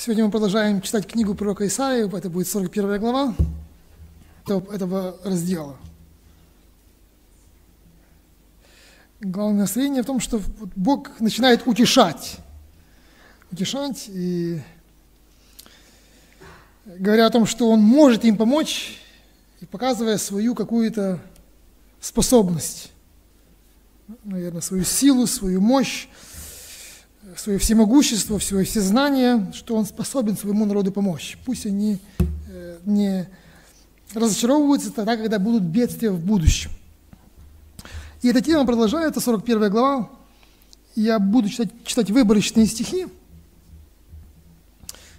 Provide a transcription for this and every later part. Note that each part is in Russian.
Сегодня мы продолжаем читать книгу пророка Исаии, это будет 41 глава этого раздела. Главное настроение в том, что Бог начинает утешать и говоря о том, что Он может им помочь, и показывая свою какую-то способность, наверное, свою силу, свою мощь, свое всемогущество, свое всезнание, что Он способен своему народу помочь. Пусть они не разочаровываются тогда, когда будут бедствия в будущем. И эта тема продолжается, 41 глава. Я буду читать выборочные стихи.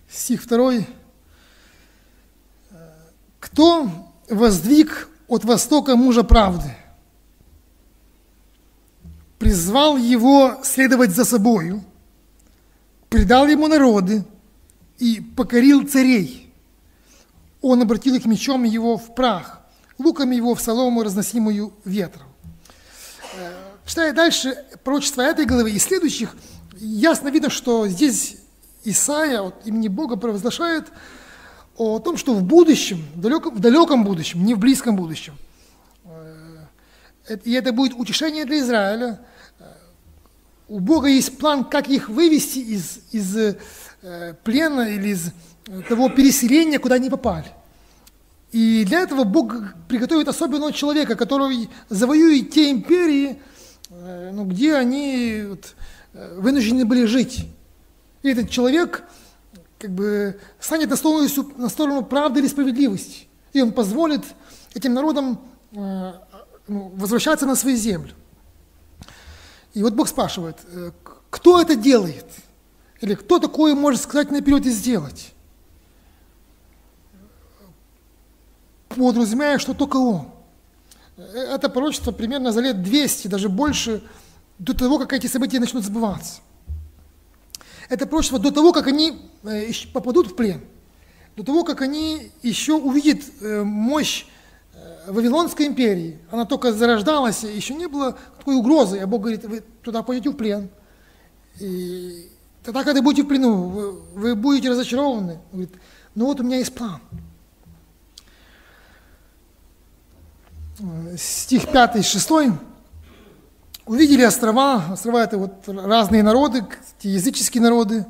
Стих 2. «Кто воздвиг от востока мужа правды, призвал его следовать за собою, предал ему народы и покорил царей. Он обратил их мечом его в прах, луком его в солому, разносимую ветром». Читая дальше пророчество этой главы и следующих, ясно видно, что здесь Исаия от имени Бога провозглашает о том, что в будущем, в далеком будущем, не в близком будущем, и это будет утешение для Израиля, у Бога есть план, как их вывести из плена или из того переселения, куда они попали. И для этого Бог приготовит особенного человека, который завоюет те империи, где они вынуждены были жить. И этот человек станет на сторону правды или справедливости. И он позволит этим народам возвращаться на свою землю. И вот Бог спрашивает, кто это делает? Или кто такое может сказать наперед и сделать? Подразумевая, что только Он. Это пророчество примерно за лет 200, даже больше, до того, как эти события начнут сбываться. Это пророчество до того, как они попадут в плен, до того, как они еще увидят мощь Вавилонской империи. Она только зарождалась, еще не было такой угрозы. А Бог говорит, вы туда пойдете в плен. И тогда, когда будете в плену, вы будете разочарованы. Он говорит, ну вот у меня есть план. Стих 5-6. «Увидели острова это вот разные народы, языческие народы,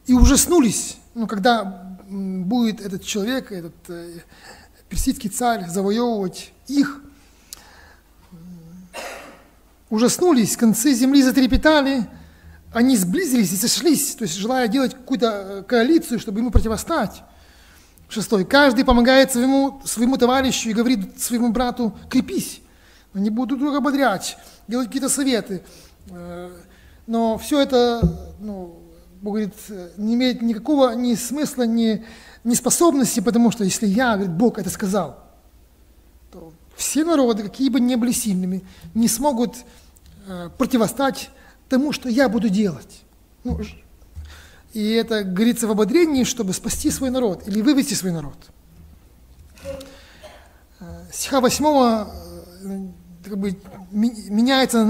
и ужаснулись, когда будет этот человек, этот персидский царь завоевывать их. Ужаснулись, концы земли затрепетали, они сблизились и сошлись, то есть желая делать какую-то коалицию, чтобы ему противостать». 6. «Каждый помогает своему товарищу и говорит своему брату, крепись». Они будут друг друга ободрять, делать какие-то советы. Но все это, Бог говорит, не имеет никакого ни смысла, ни способности, потому что если говорит, Бог это сказал, то все народы, какие бы ни были сильными, не смогут противостать тому, что я буду делать. И это говорится в ободрении, чтобы спасти свой народ или вывести свой народ. Стиха 8 меняется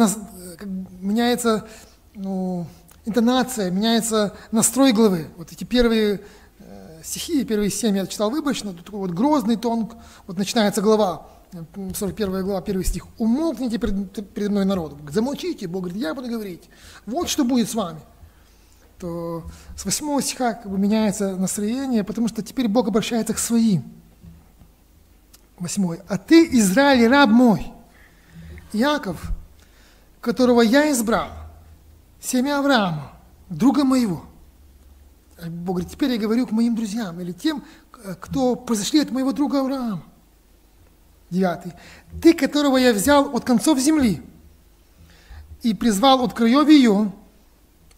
интонация, меняется настрой главы. Вот эти первые стихи, первые 7 я читал выборочно, тут такой вот грозный тон, вот начинается глава, 41 глава, 1 стих. «Умолкните перед мной народ». Замолчите, Бог говорит, я буду говорить. Вот что будет с вами. То с 8 стиха меняется настроение, потому что теперь Бог обращается к своим. 8. «А ты, Израиль, раб мой, Иаков, которого я избрал, семя Авраама, друга моего». Бог говорит, теперь я говорю к моим друзьям, или тем, кто произошли от моего друга Авраама. 9. «Ты, которого я взял от концов земли и призвал от краев ее,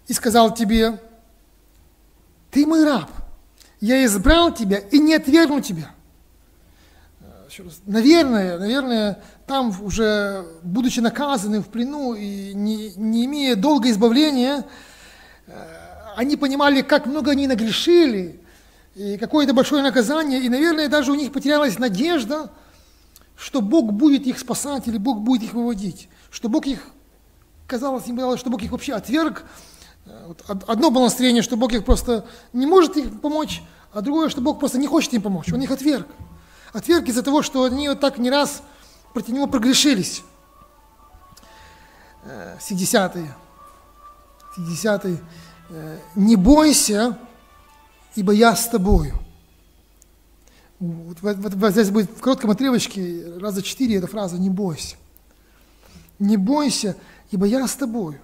и сказал тебе, ты мой раб, я избрал тебя и не отвергну тебя». Наверное, там уже, будучи наказаны в плену и не имея долга избавления, они понимали, как много они нагрешили, и какое-то большое наказание, и, наверное, даже у них потерялась надежда, что Бог будет их спасать или Бог будет их выводить, что Бог их, казалось, им казалось, что Бог их вообще отверг, Вот одно было настроение, что Бог их просто не может им помочь, а другое, что Бог просто не хочет им помочь. Он их отверг. Отверг из-за того, что они вот так не раз против него прогрешились. Стих 10. «Не бойся, ибо я с тобою». Вот здесь будет в коротком отрывочке раза 4 эта фраза «не бойся». «Не бойся, ибо я с тобою».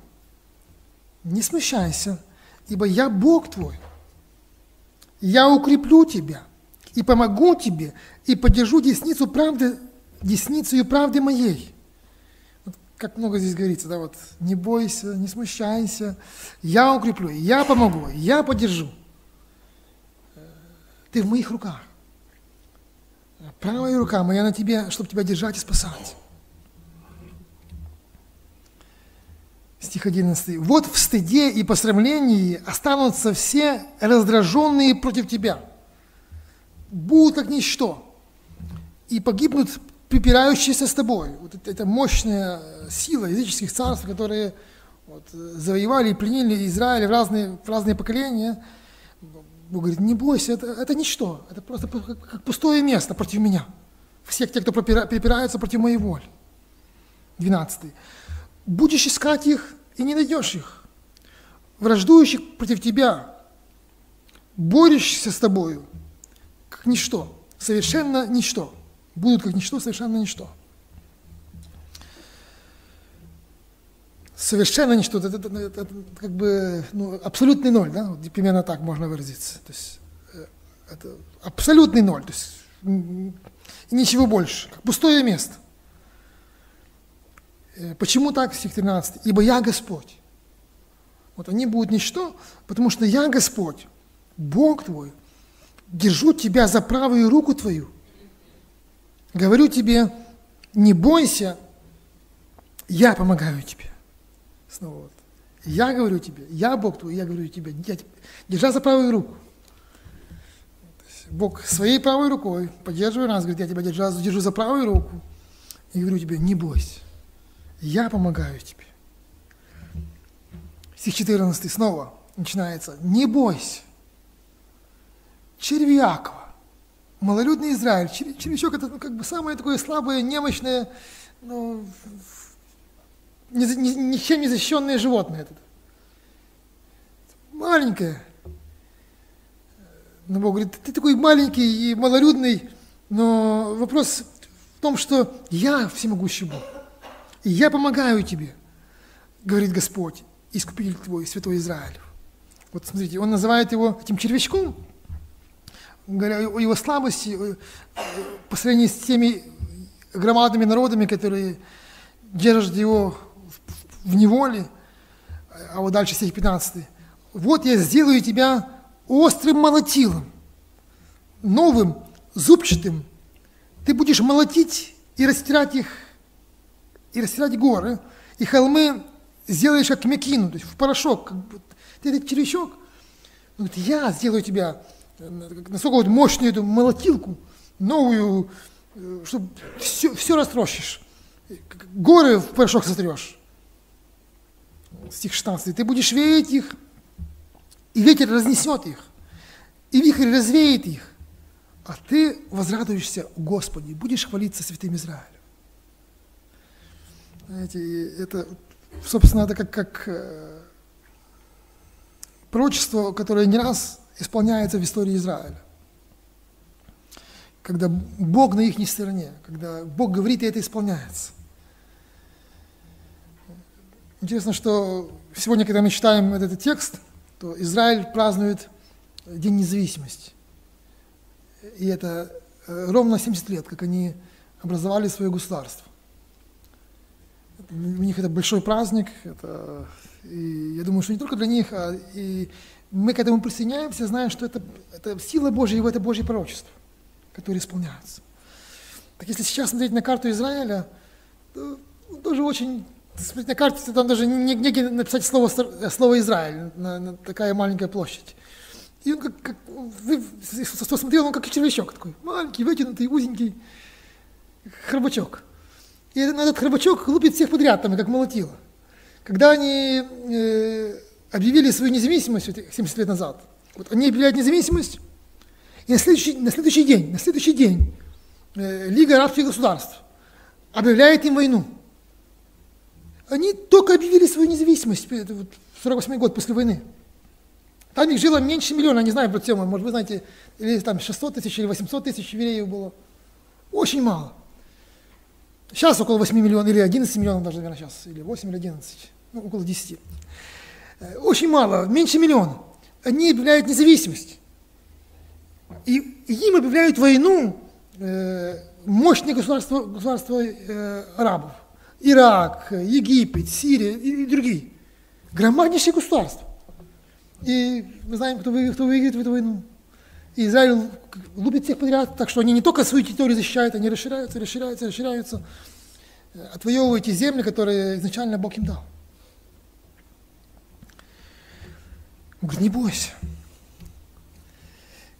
Не смущайся, ибо я Бог твой. Я укреплю тебя и помогу тебе, и поддержу десницу и правды моей. Вот как много здесь говорится, да, вот, не бойся, не смущайся, я укреплю, я помогу, я поддержу. Ты в моих руках. Правая рука моя на тебе, чтобы тебя держать и спасать. Стих 11. «Вот в стыде и посрамлении останутся все раздраженные против тебя, будут как ничто, и погибнут припирающиеся с тобой». Вот это мощная сила языческих царств, которые вот, завоевали и пленили Израиль в разные поколения. Бог говорит, не бойся, это ничто, это просто как пустое место против меня. Все те, кто припираются против моей воли. 12. «Будешь искать их, и не найдешь их, враждующих против тебя, борющихся с тобою, как ничто, совершенно ничто». Будут как ничто, совершенно ничто. Совершенно ничто, это как бы абсолютный ноль, да? Вот примерно так можно выразиться. То есть это абсолютный ноль, то есть и ничего больше, как пустое место. Почему так, стих 13? «Ибо я Господь». Вот они будут ничто, потому что я Господь, Бог твой, держу тебя за правую руку твою. Говорю тебе, не бойся, я помогаю тебе. Снова вот. Я говорю тебе, я Бог твой, я говорю тебе, держа за правую руку. Бог своей правой рукой поддерживает нас, говорит, я тебя держу за правую руку и говорю тебе, не бойся. Я помогаю тебе. Стих 14 снова начинается. «Не бойся, червякова». Малолюдный Израиль. Червячок – это как бы самое такое слабое, немощное, ничем не защищенное животное. Маленькое. Но Бог говорит, ты такой маленький и малолюдный, но вопрос в том, что я всемогущий Бог. И я помогаю тебе, говорит Господь, Искупитель твой, Святой Израилев. Вот смотрите, он называет его этим червячком, говоря о его слабости, по сравнению с теми громадными народами, которые держат его в неволе. А вот дальше стих 15. «Вот я сделаю тебя острым молотилом, новым, зубчатым. Ты будешь молотить и растирать их, и растирать горы, и холмы сделаешь как мякину, то есть в порошок. Как бы, ты этот червячок, говорит, я сделаю тебя, насколько вот мощную эту молотилку, новую, чтобы все растрощишь. Горы в порошок сотрешь. Стих 16. Ты будешь веять их, и ветер разнесет их, и вихрь развеет их, а ты возрадуешься Господи, будешь хвалиться святым Израилем. Знаете, это, собственно, это как пророчество, которое не раз исполняется в истории Израиля. Когда Бог на их стороне, когда Бог говорит, и это исполняется. Интересно, что сегодня, когда мы читаем этот текст, то Израиль празднует День независимости. И это ровно 70 лет, как они образовали свое государство. У них это большой праздник, и я думаю, что не только для них, а и мы к этому присоединяемся, зная, что это сила Божья, это Божье пророчество, которое исполняется. Так если сейчас смотреть на карту Израиля, то тоже очень, смотреть на карте, там даже негде написать слово «Израиль» на такая маленькая площадь. И он смотрел, он как червячок такой, маленький, вытянутый, узенький храбачок. И этот храбачок лупит всех подряд, там, как молотило. Когда они объявили свою независимость 70 лет назад. Вот они объявляют независимость, и на следующий день Лига арабских государств объявляет им войну. Они только объявили свою независимость, это вот 48-й год после войны. Там их жило меньше миллиона, не знаю, может, вы знаете, или там 600 тысяч или 800 тысяч евреев было. Очень мало. Сейчас около 8 миллионов, или 11 миллионов даже, наверное, сейчас, или 8, или 11, ну, около 10. Очень мало, меньше миллиона. Они объявляют независимость. И им объявляют войну мощные государства арабов. Ирак, Египет, Сирия и другие. Громаднейшие государства. И мы знаем, кто выиграет в эту войну. И Израиль лупит всех подряд, так что они не только свою территорию защищают, они расширяются, отвоевывают те земли, которые изначально Бог им дал. Он говорит, не бойся.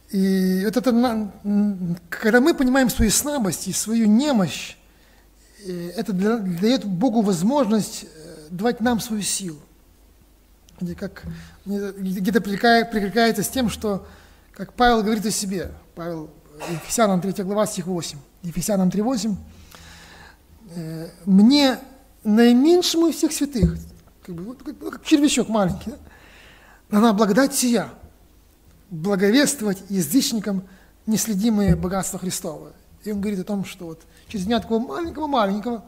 И вот это, когда мы понимаем свою слабость и свою немощь, это дает Богу возможность давать нам свою силу. Где-то прикликается с тем, что, как Павел говорит о себе, Павел, Ефесянам 3 глава, стих 8, Ефесянам 3:8, «Мне, наименьшему из всех святых», как червячок маленький, дана благодать сия, благовествовать язычникам неследимые богатства Христова. И он говорит о том, что вот через меня такого маленького,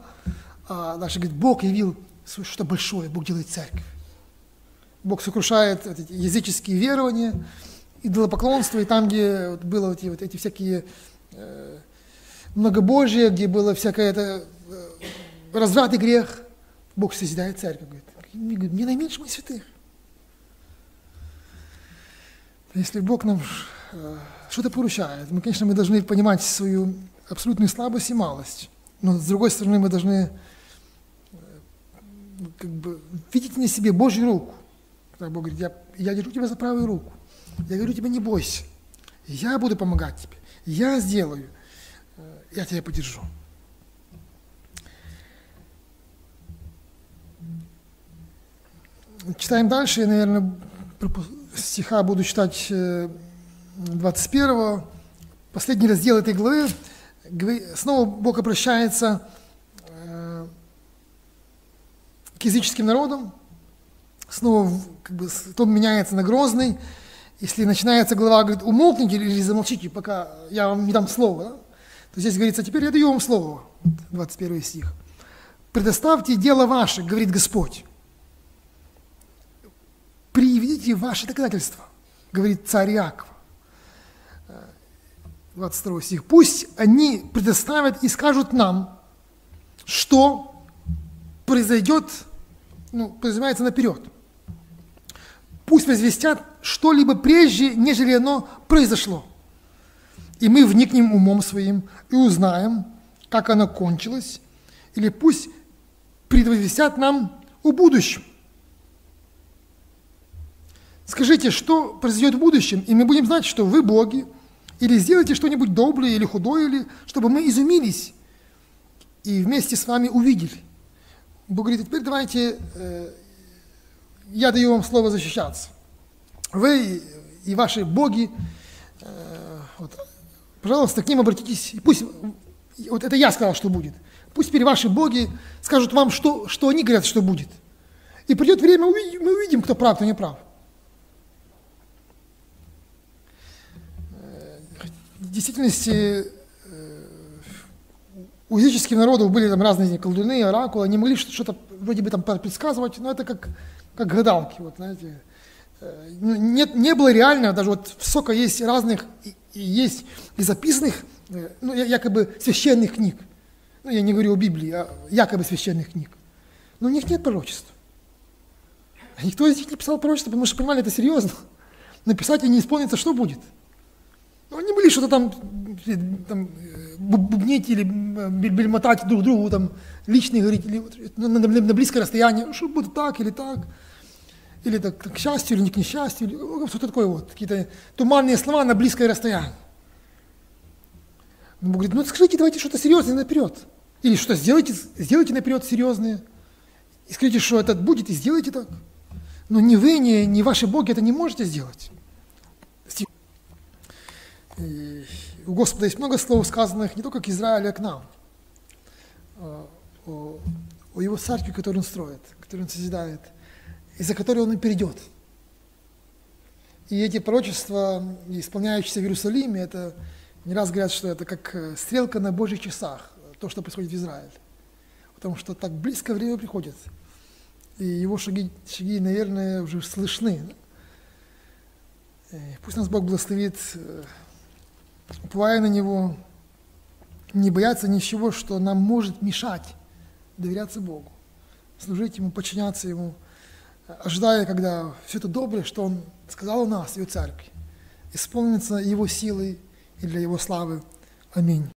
дальше говорит, Бог явил что-то большое, Бог делает церковь. Бог сокрушает эти языческие верования, идолопоклонство, и там, где было вот эти всякие многобожие, где было всякое это разврат и грех, Бог созидает церковь. Говорит, мне наименьшему из святых. Если Бог нам что-то поручает, конечно, мы должны понимать свою абсолютную слабость и малость, но с другой стороны мы должны видеть на себе Божью руку. Когда Бог говорит, я держу тебя за правую руку, я говорю тебе, не бойся, я буду помогать тебе, я сделаю, я тебя поддержу. Читаем дальше, я, наверное, стиха буду читать 21, последний раздел этой главы. Снова Бог обращается к языческим народам, снова тон меняется на грозный. Если начинается глава, говорит, умолкните или замолчите, пока я вам не дам слова, да? То здесь говорится, теперь я даю вам слово, 21 стих. «Предоставьте дело ваше, говорит Господь. Приведите ваши доказательства, говорит царь Иакова». 22 стих. «Пусть они предоставят и скажут нам, что произойдет, подразумевается наперед. Пусть возвестят что-либо прежде, нежели оно произошло. И мы вникнем умом своим и узнаем, как оно кончилось, или пусть предвозвестят нам о будущем. Скажите, что произойдет в будущем, и мы будем знать, что вы боги, или сделайте что-нибудь доброе или худое, или чтобы мы изумились и вместе с вами увидели». Бог говорит, теперь давайте, я даю вам слово защищаться. Вы и ваши боги, пожалуйста, к ним обратитесь, и пусть, вот это я сказал, что будет, пусть теперь ваши боги скажут вам, что они говорят, что будет. И придет время, мы увидим, кто прав, кто не прав. В действительности у языческих народов были там разные колдуны, оракулы, они могли что-то вроде бы там предсказывать, но это как гадалки, вот, знаете. Не было реально, даже вот в Сока есть разных, и есть и записанных, якобы священных книг. Я не говорю о Библии, а якобы священных книг. Но у них нет пророчеств. Никто из них не писал пророчества, потому что понимали, это серьезно. Написать и не исполнится, что будет. Они были что-то там бубнить или бельмотать друг другу, там, лично говорить, или на близкое расстояние, что будет так или так, или так, к счастью или не к несчастью, или что-то такое вот, какие-то туманные слова на близкое расстояние. Он говорит, скажите, давайте что-то серьезное наперед, или что сделайте наперед серьезное, и скажите, что это будет, и сделайте так. Но ни вы, ни ваши боги это не можете сделать. И у Господа есть много слов, сказанных не только к Израилю, а к нам. О Его церкви, которую Он строит, которую Он созидает, и за которой Он и перейдет. И эти пророчества, исполняющиеся в Иерусалиме, это не раз говорят, что это как стрелка на Божьих часах, то, что происходит в Израиле. Потому что так близко время приходит. И его шаги, наверное, уже слышны. И пусть нас Бог благословит, уповая на Него, не бояться ничего, что нам может мешать доверяться Богу, служить Ему, подчиняться Ему, ожидая, когда все это доброе, что Он сказал о нас, Его церкви, исполнится Его силой и для Его славы. Аминь.